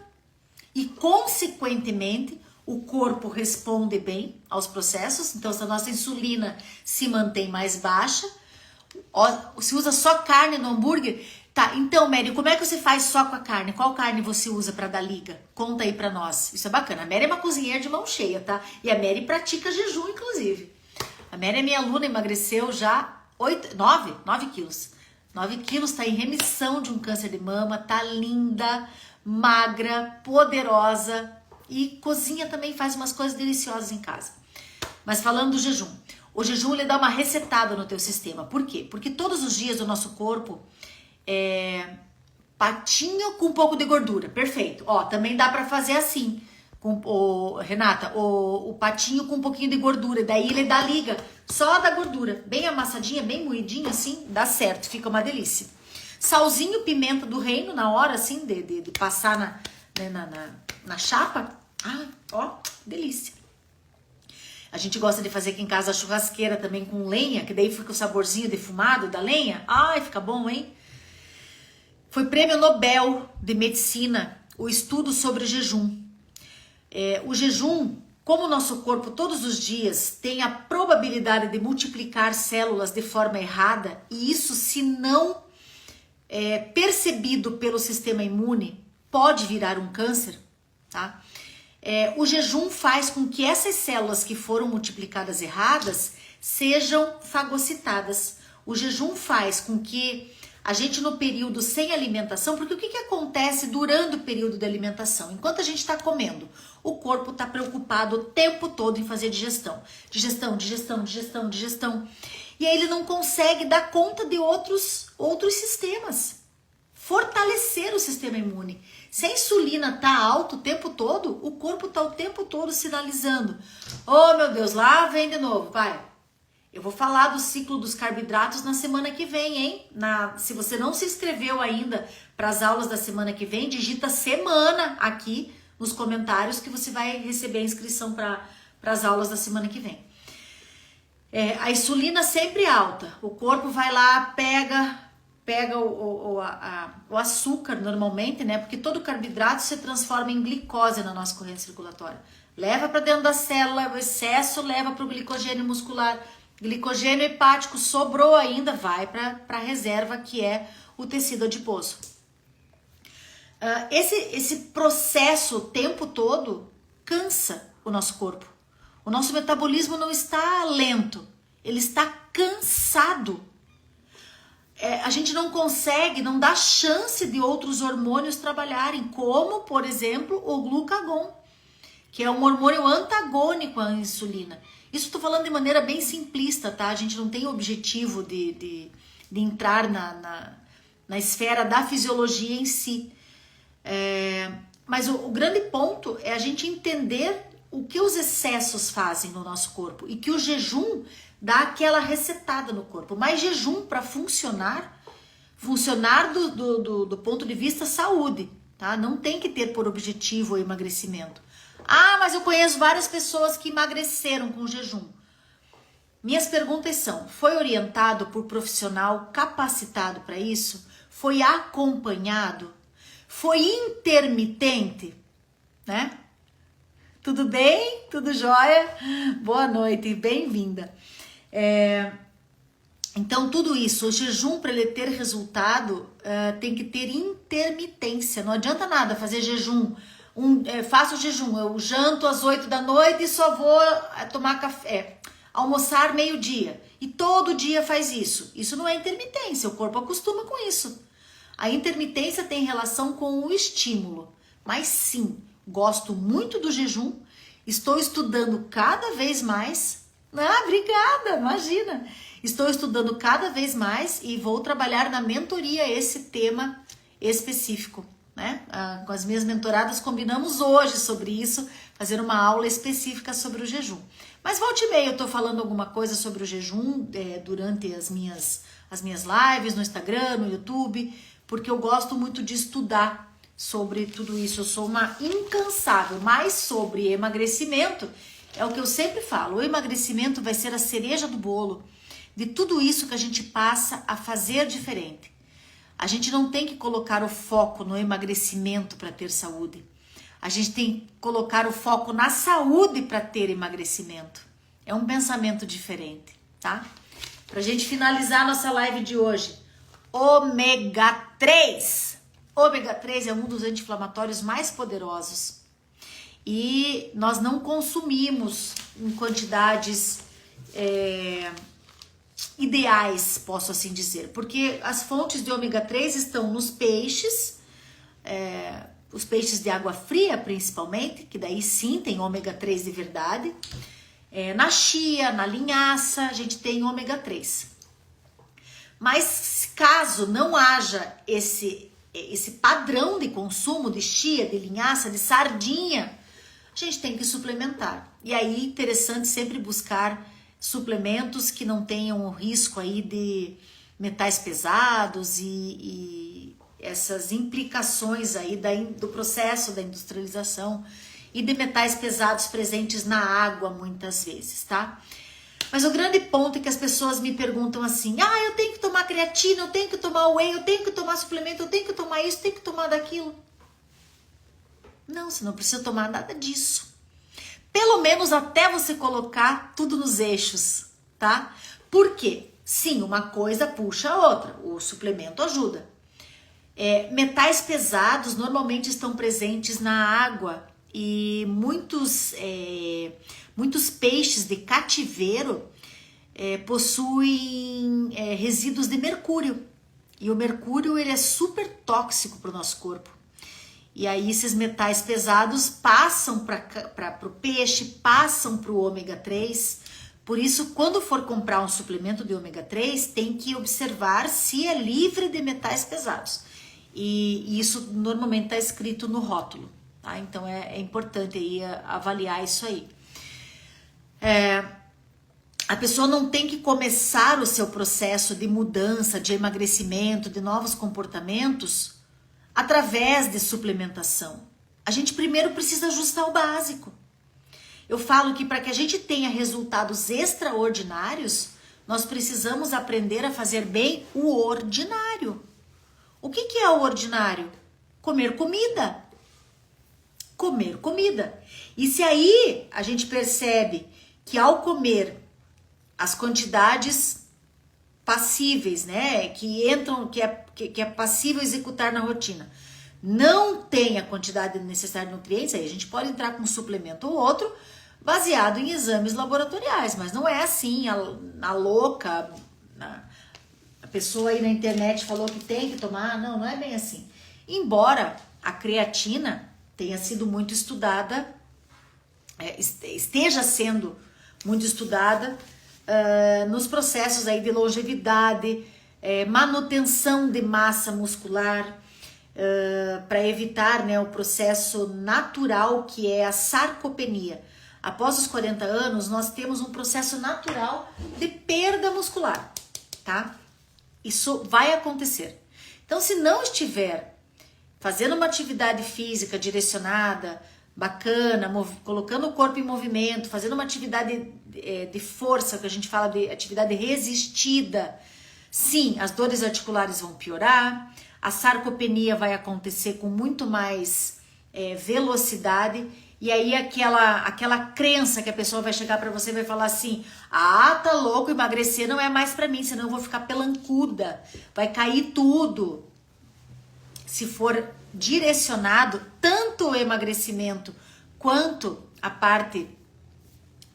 e, consequentemente, o corpo responde bem aos processos. Então, se a nossa insulina se mantém mais baixa, se usa só carne no hambúrguer. Tá, então, Mary, como é que você faz só com a carne? Qual carne você usa para dar liga? Conta aí pra nós. Isso é bacana. A Mary é uma cozinheira de mão cheia, tá? E a Mary pratica jejum, inclusive. A Mary é minha aluna, emagreceu já 9 quilos. 9 quilos, tá em remissão de um câncer de mama, tá linda, magra, poderosa e cozinha também, faz umas coisas deliciosas em casa. Mas falando do jejum, o jejum ele dá uma resetada no teu sistema. Por quê? Porque todos os dias o nosso corpo patinho com um pouco de gordura, perfeito. Ó, também dá pra fazer assim, Renata, o patinho com um pouquinho de gordura, daí ele dá liga só da gordura, bem amassadinha, bem moidinha assim, dá certo, fica uma delícia. Salzinho, pimenta do reino na hora assim de passar na chapa, ó, delícia. A gente gosta de fazer aqui em casa a churrasqueira também com lenha, que daí fica o saborzinho defumado da lenha, ai, fica bom, hein? Foi prêmio Nobel de Medicina o estudo sobre o jejum. O jejum, como o nosso corpo todos os dias tem a probabilidade de multiplicar células de forma errada, e isso, se não percebido pelo sistema imune, pode virar um câncer, tá? O jejum faz com que essas células que foram multiplicadas erradas sejam fagocitadas. O jejum faz com que a gente, no período sem alimentação, porque o que acontece durante o período de alimentação? Enquanto a gente está comendo, o corpo está preocupado o tempo todo em fazer digestão. Digestão. E aí ele não consegue dar conta de outros sistemas. Fortalecer o sistema imune. Se a insulina tá alta o tempo todo, o corpo tá o tempo todo sinalizando. Oh, meu Deus, lá vem de novo, vai. Eu vou falar do ciclo dos carboidratos na semana que vem, hein? Se você não se inscreveu ainda para as aulas da semana que vem, digita semana aqui nos comentários que você vai receber a inscrição para as aulas da semana que vem. A insulina sempre alta. O corpo vai lá, pega o açúcar normalmente, né? Porque todo carboidrato se transforma em glicose na nossa corrente circulatória. Leva para dentro da célula, o excesso leva para o glicogênio muscular. Glicogênio hepático sobrou ainda, vai para a reserva, que é o tecido adiposo. Esse processo o tempo todo cansa o nosso corpo. O nosso metabolismo não está lento, ele está cansado. A gente não consegue, não dá chance de outros hormônios trabalharem, como, por exemplo, o glucagon, que é um hormônio antagônico à insulina. Isso estou falando de maneira bem simplista, tá? A gente não tem o objetivo de entrar na esfera da fisiologia em si. Mas o grande ponto é a gente entender o que os excessos fazem no nosso corpo e que o jejum dá aquela resetada no corpo. Mas jejum, para funcionar do ponto de vista saúde, tá? Não tem que ter por objetivo o emagrecimento. Mas eu conheço várias pessoas que emagreceram com jejum. Minhas perguntas são: foi orientado por profissional capacitado para isso? Foi acompanhado? Foi intermitente? Né? Tudo bem? Tudo jóia? Boa noite, bem-vinda. Então, tudo isso, o jejum, para ele ter resultado, tem que ter intermitência. Não adianta nada fazer jejum. Faço jejum, eu janto às 8 da noite e só vou tomar café, almoçar meio-dia. E todo dia faz isso. Isso não é intermitência, o corpo acostuma com isso. A intermitência tem relação com o estímulo. Mas sim, gosto muito do jejum, estou estudando cada vez mais. Obrigada, imagina. Estou estudando cada vez mais e vou trabalhar na mentoria esse tema específico. Né? Com as minhas mentoradas combinamos hoje sobre isso, fazer uma aula específica sobre o jejum. Mas volta e meia eu tô falando alguma coisa sobre o jejum durante as minhas lives no Instagram, no YouTube, porque eu gosto muito de estudar sobre tudo isso. Eu sou uma incansável, mas sobre emagrecimento é o que eu sempre falo. O emagrecimento vai ser a cereja do bolo de tudo isso que a gente passa a fazer diferente. A gente não tem que colocar o foco no emagrecimento para ter saúde. A gente tem que colocar o foco na saúde para ter emagrecimento. É um pensamento diferente, tá? Pra gente finalizar nossa live de hoje, ômega 3. Ômega 3 é um dos anti-inflamatórios mais poderosos. E nós não consumimos em quantidades ideais, posso assim dizer. Porque as fontes de ômega 3 estão nos peixes, os peixes de água fria principalmente, que daí sim tem ômega 3 de verdade. Na chia, na linhaça, a gente tem ômega 3. Mas caso não haja esse padrão de consumo de chia, de linhaça, de sardinha, a gente tem que suplementar. E aí, interessante sempre buscar suplementos que não tenham o risco aí de metais pesados e essas implicações aí do processo da industrialização e de metais pesados presentes na água muitas vezes, tá? Mas o grande ponto é que as pessoas me perguntam assim, eu tenho que tomar creatina, eu tenho que tomar whey, eu tenho que tomar suplemento, eu tenho que tomar isso, eu tenho que tomar daquilo. Não, você não precisa tomar nada disso. Pelo menos até você colocar tudo nos eixos, tá? Por quê? Sim, uma coisa puxa a outra, o suplemento ajuda. Metais pesados normalmente estão presentes na água e muitos peixes de cativeiro possuem resíduos de mercúrio. E o mercúrio ele é super tóxico para o nosso corpo. E aí esses metais pesados passam para o peixe, passam para o ômega 3. Por isso, quando for comprar um suplemento de ômega 3, tem que observar se é livre de metais pesados. E isso normalmente está escrito no rótulo. Tá? Então é importante aí avaliar isso aí. A pessoa não tem que começar o seu processo de mudança, de emagrecimento, de novos comportamentos através de suplementação. A gente primeiro precisa ajustar o básico. Eu falo que para que a gente tenha resultados extraordinários, nós precisamos aprender a fazer bem o ordinário. O que é o ordinário? Comer comida. Comer comida. E se aí a gente percebe que ao comer as quantidades passíveis, né, que entram, que é passível executar na rotina, não tem a quantidade necessária de nutrientes, aí a gente pode entrar com um suplemento ou outro baseado em exames laboratoriais, mas não é assim, a louca, a pessoa aí na internet falou que tem que tomar, não é bem assim. Embora a creatina tenha sido muito estudada, esteja sendo muito estudada nos processos aí de longevidade, manutenção de massa muscular, para evitar, né, o processo natural que é a sarcopenia. Após os 40 anos, nós temos um processo natural de perda muscular, tá? Isso vai acontecer. Então, se não estiver fazendo uma atividade física direcionada, bacana, colocando o corpo em movimento, fazendo uma atividade de força, que a gente fala de atividade resistida, sim, as dores articulares vão piorar, a sarcopenia vai acontecer com muito mais velocidade, e aí aquela crença que a pessoa vai chegar para você e vai falar assim, tá louco, emagrecer não é mais para mim, senão eu vou ficar pelancuda, vai cair tudo. Se for direcionado, tanto o emagrecimento quanto a parte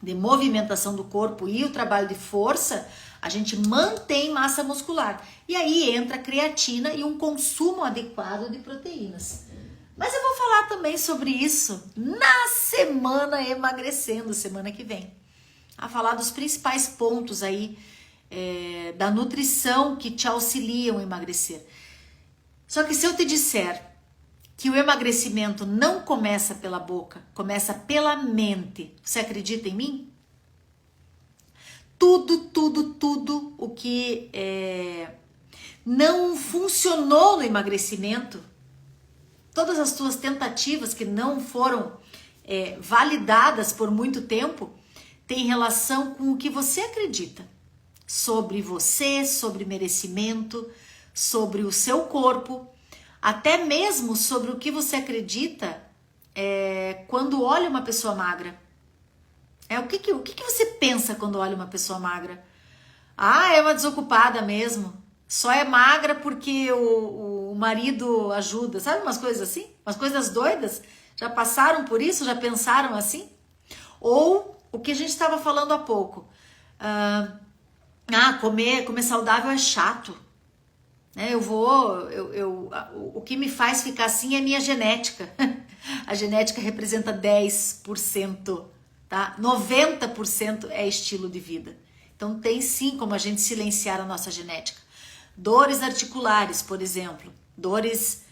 de movimentação do corpo e o trabalho de força, a gente mantém massa muscular. E aí entra a creatina e um consumo adequado de proteínas. Mas eu vou falar também sobre isso na semana emagrecendo, semana que vem. A falar dos principais pontos aí da nutrição que te auxiliam a emagrecer. Só que se eu te disser que o emagrecimento não começa pela boca, começa pela mente, você acredita em mim? Tudo o que não funcionou no emagrecimento, todas as tuas tentativas que não foram validadas por muito tempo, tem relação com o que você acredita sobre você, sobre merecimento, sobre o seu corpo, até mesmo sobre o que você acredita quando olha uma pessoa magra. O que você pensa quando olha uma pessoa magra? Ah, é uma desocupada mesmo. Só é magra porque o marido ajuda. Sabe umas coisas assim? Umas coisas doidas? Já passaram por isso? Já pensaram assim? Ou o que a gente estava falando há pouco. Comer saudável é chato. O que me faz ficar assim é minha genética. A genética representa 10%, tá? 90% é estilo de vida. Então tem sim como a gente silenciar a nossa genética. Dores articulares, por exemplo. Dores...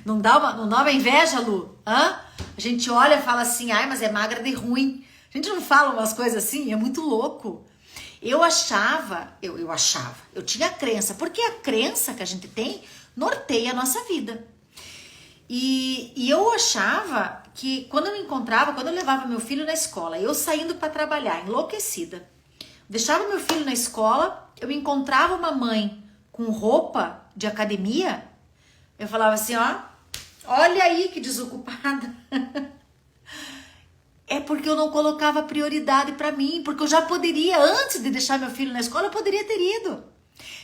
Não dá uma inveja, Lu? A gente olha e fala assim, mas é magra de ruim. A gente não fala umas coisas assim, é muito louco. Eu tinha crença, porque a crença que a gente tem norteia a nossa vida. E eu achava que quando eu levava meu filho na escola, eu saindo para trabalhar, enlouquecida, deixava meu filho na escola, eu encontrava uma mãe com roupa de academia, eu falava assim, olha aí que desocupada. É porque eu não colocava prioridade para mim, porque eu já poderia, antes de deixar meu filho na escola, eu poderia ter ido.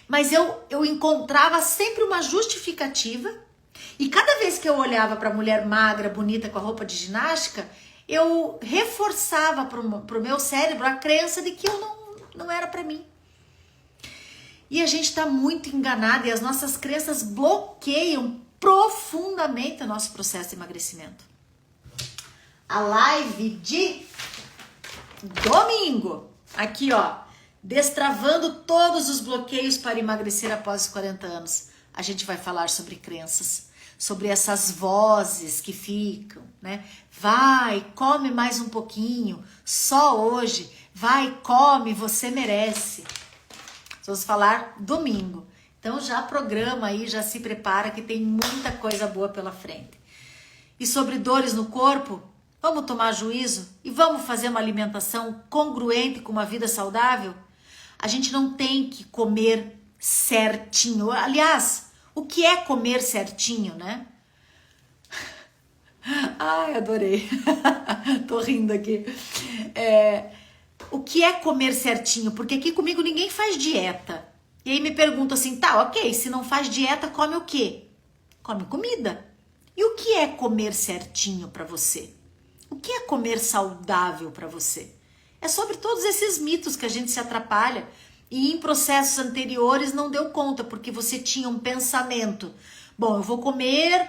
Mas eu encontrava sempre uma justificativa, e cada vez que eu olhava para a mulher magra, bonita, com a roupa de ginástica, eu reforçava pro meu cérebro a crença de que eu não era para mim. E a gente está muito enganado, e as nossas crenças bloqueiam profundamente o nosso processo de emagrecimento. A live de domingo, aqui destravando todos os bloqueios para emagrecer após os 40 anos. A gente vai falar sobre crenças, sobre essas vozes que ficam, né? Vai, come mais um pouquinho, só hoje, vai, come, você merece. Vamos falar domingo. Então já programa aí, já se prepara que tem muita coisa boa pela frente. E sobre dores no corpo, vamos tomar juízo e vamos fazer uma alimentação congruente com uma vida saudável? A gente não tem que comer certinho. Aliás, o que é comer certinho, né? Ai, adorei. Tô rindo aqui. O que é comer certinho? Porque aqui comigo ninguém faz dieta. E aí me perguntam assim, tá, ok, se não faz dieta, come o quê? Come comida. E o que é comer certinho para você? O que é comer saudável para você? É sobre todos esses mitos que a gente se atrapalha e em processos anteriores não deu conta, porque você tinha um pensamento. Bom, eu vou comer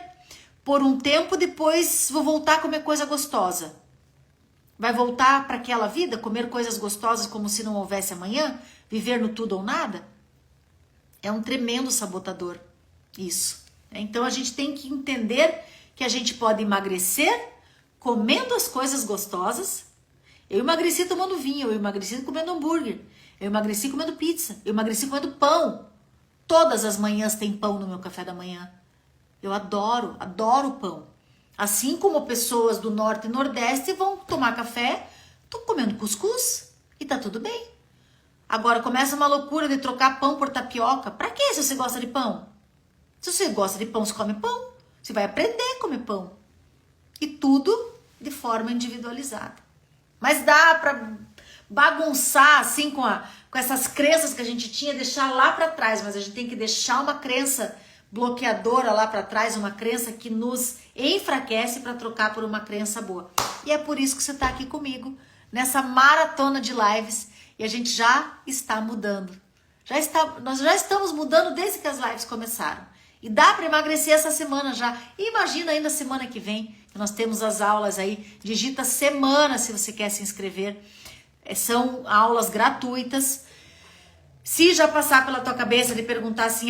por um tempo, depois vou voltar a comer coisa gostosa. Vai voltar para aquela vida, comer coisas gostosas como se não houvesse amanhã? Viver no tudo ou nada? É um tremendo sabotador isso. Então a gente tem que entender que a gente pode emagrecer comendo as coisas gostosas. Eu emagreci tomando vinho, eu emagreci comendo hambúrguer, eu emagreci comendo pizza, eu emagreci comendo pão. Todas as manhãs tem pão no meu café da manhã. Eu adoro pão. Assim como pessoas do norte e nordeste vão tomar café, tô comendo cuscuz e tá tudo bem. Agora começa uma loucura de trocar pão por tapioca. Pra quê se você gosta de pão? Se você gosta de pão, você come pão. Você vai aprender a comer pão. E tudo de forma individualizada. Mas dá pra bagunçar assim com essas crenças que a gente tinha, deixar lá pra trás. Mas a gente tem que deixar uma crença bloqueadora lá pra trás, uma crença que nos enfraquece para trocar por uma crença boa. E é por isso que você tá aqui comigo, nessa maratona de lives. E a gente já está mudando. Nós já estamos mudando desde que as lives começaram. E dá para emagrecer essa semana já. E imagina ainda a semana que vem, que nós temos as aulas aí. Digita semana se você quer se inscrever. São aulas gratuitas. Se já passar pela tua cabeça de perguntar assim,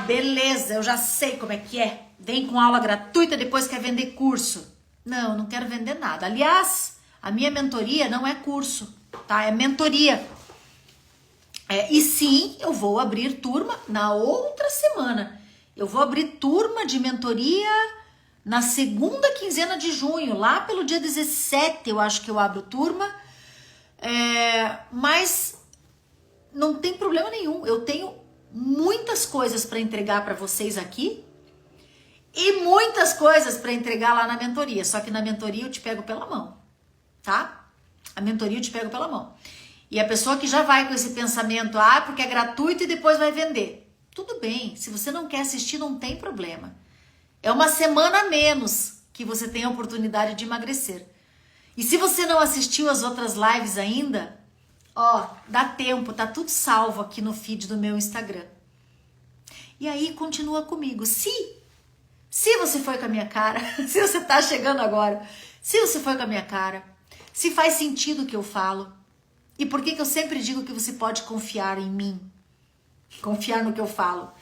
beleza, eu já sei como é que é. Vem com aula gratuita, depois quer vender curso. Não quero vender nada. Aliás, a minha mentoria não é curso. Tá? É mentoria. E sim, eu vou abrir turma na outra semana. Eu vou abrir turma de mentoria na segunda quinzena de junho, lá pelo dia 17, eu acho que eu abro turma. Mas não tem problema nenhum. Eu tenho muitas coisas para entregar para vocês aqui e muitas coisas para entregar lá na mentoria. Só que na mentoria eu te pego pela mão, tá? A mentoria eu te pego pela mão. E a pessoa que já vai com esse pensamento, porque é gratuito e depois vai vender. Tudo bem, se você não quer assistir, não tem problema. É uma semana a menos que você tem a oportunidade de emagrecer. E se você não assistiu as outras lives ainda, dá tempo, tá tudo salvo aqui no feed do meu Instagram. E aí continua comigo. Se você foi com a minha cara, se você tá chegando agora, se você foi com a minha cara, se faz sentido o que eu falo, e por que eu sempre digo que você pode confiar em mim, confiar no que eu falo.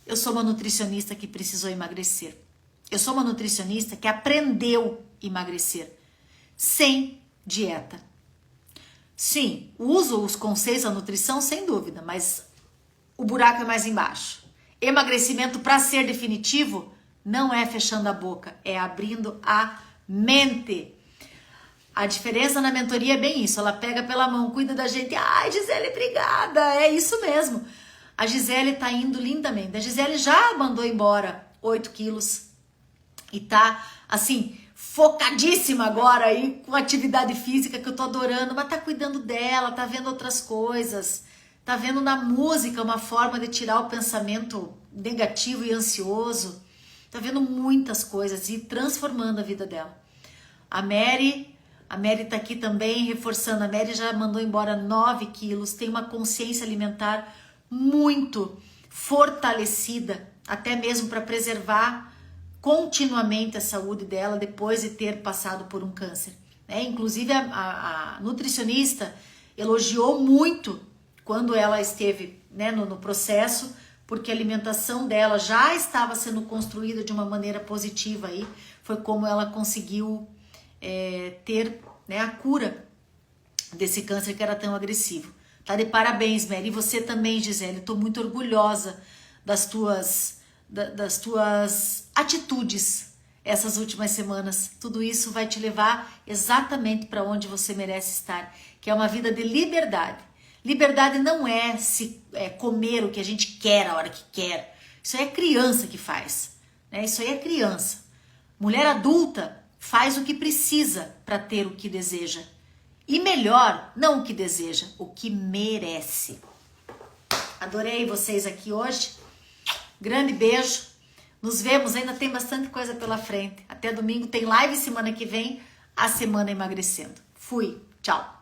Eu sou uma nutricionista que precisou emagrecer. Eu sou uma nutricionista que aprendeu a emagrecer sem dieta. Sim, uso os conceitos da nutrição sem dúvida, mas o buraco é mais embaixo. Emagrecimento para ser definitivo não é fechando a boca, é abrindo a mente. A diferença na mentoria é bem isso, ela pega pela mão, cuida da gente. Ai, Gisele, obrigada, é isso mesmo. A Gisele tá indo lindamente. A Gisele já mandou embora 8 quilos e tá, assim, focadíssima agora aí com atividade física que eu tô adorando, mas tá cuidando dela, tá vendo outras coisas, tá vendo na música uma forma de tirar o pensamento negativo e ansioso, tá vendo muitas coisas e transformando a vida dela. A Mary tá aqui também reforçando. A Mary já mandou embora 9 quilos, tem uma consciência alimentar muito fortalecida, até mesmo para preservar continuamente a saúde dela depois de ter passado por um câncer. Inclusive a nutricionista elogiou muito quando ela esteve no processo, porque a alimentação dela já estava sendo construída de uma maneira positiva. Aí foi como ela conseguiu ter a cura desse câncer que era tão agressivo. Tá de parabéns, Mary. E você também, Gisele. Estou muito orgulhosa das tuas atitudes essas últimas semanas. Tudo isso vai te levar exatamente para onde você merece estar, que é uma vida de liberdade. Liberdade não é comer o que a gente quer a hora que quer. Isso aí é criança que faz. Isso aí é criança. Mulher adulta faz o que precisa para ter o que deseja. E melhor, não o que deseja, o que merece. Adorei vocês aqui hoje. Grande beijo. Nos vemos, ainda tem bastante coisa pela frente. Até domingo tem live, semana que vem, a Semana Emagrecendo. Fui, tchau.